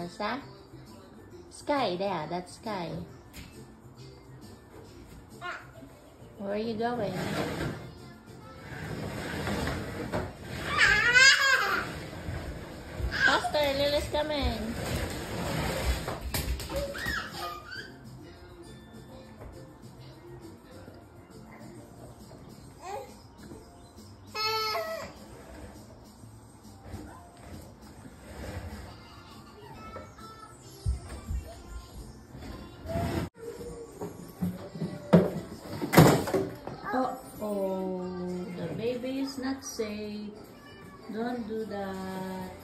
Elsa? Sky, there, that's Sky. Where are you going? Faster, Lily's coming. Oh, the baby is not safe. Don't do that.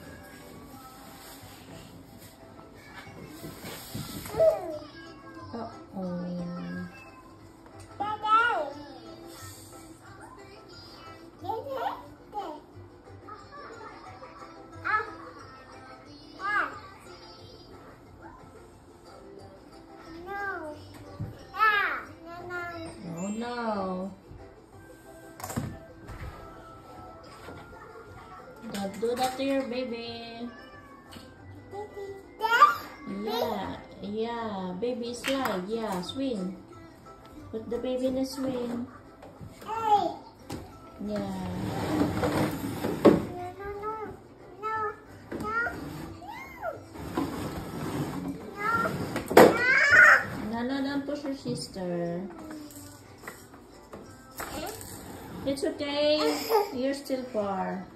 Oh no. Don't do that to your baby. Yeah, baby slide. Yeah, swing. Put the baby in the swing. Yeah. No, don't push your sister. It's okay. You're still far.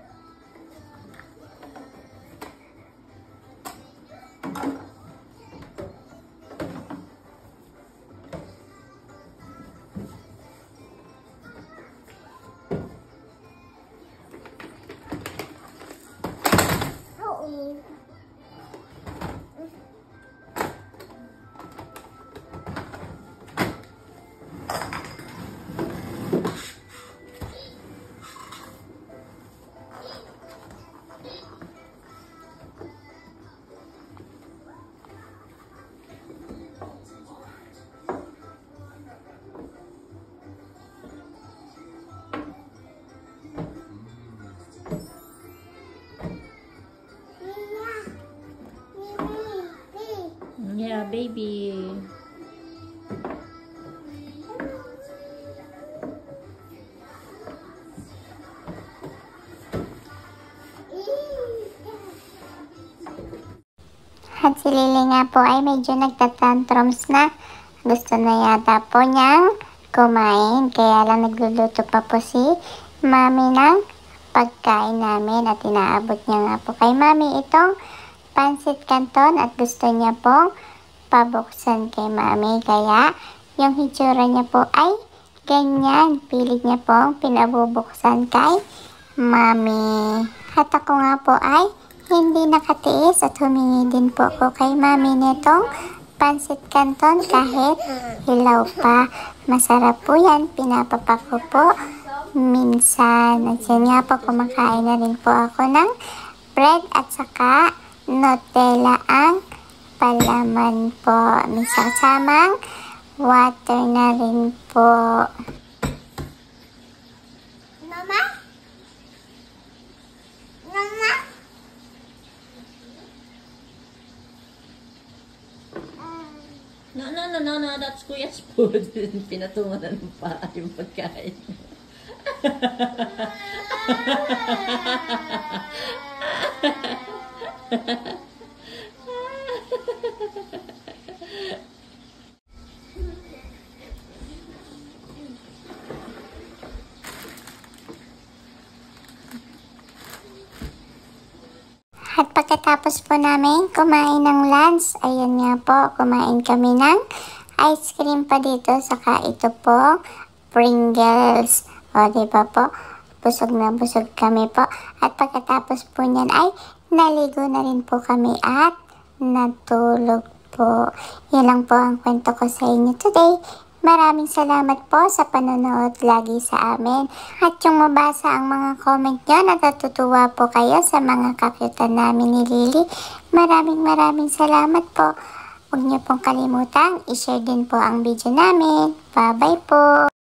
Yeah, baby. At si Lily nga po ay medyo nagtatantrums na. Gusto na yata po niyang kumain. Kaya lang nagluluto pa po si Mami ng pagkain namin. At inaabot niya nga po kay Mami itong pansit canton. At gusto niya pong pabuksan kay Mami. Kaya yung hitsura niya po ay ganyan. Pilit niya pong pinabubuksan kay Mami. At ako nga po ay hindi nakatiis at humingi din po ako kay Mami nitong pansit canton kahit hilaw pa. Masarap po yan. Pinapapak ko po minsan. At yan nga po, kumakain na rin po ako ng bread at saka Nutella ang palaman po. Minsan samang water na rin po. Mama? Mama? No, that's Kuya's food. Pinatungan ng paa yung pagkain. At pagkatapos po namin kumain ng lunch, ayan nga po, kumain kami ng ice cream pa dito, saka ito po, Pringles. O, diba po, busog na busog kami po. At pagkatapos po niyan ay naligo na rin po kami at natulog po. Yan lang po ang kwento ko sa inyo today. Maraming salamat po sa panonood lagi sa amin. At yung mabasa ang mga comment nyo, natutuwa po kayo sa mga kakyutan namin ni Lily. Maraming salamat po. Huwag niyo pong kalimutang i-share din po ang video namin. Bye-bye po!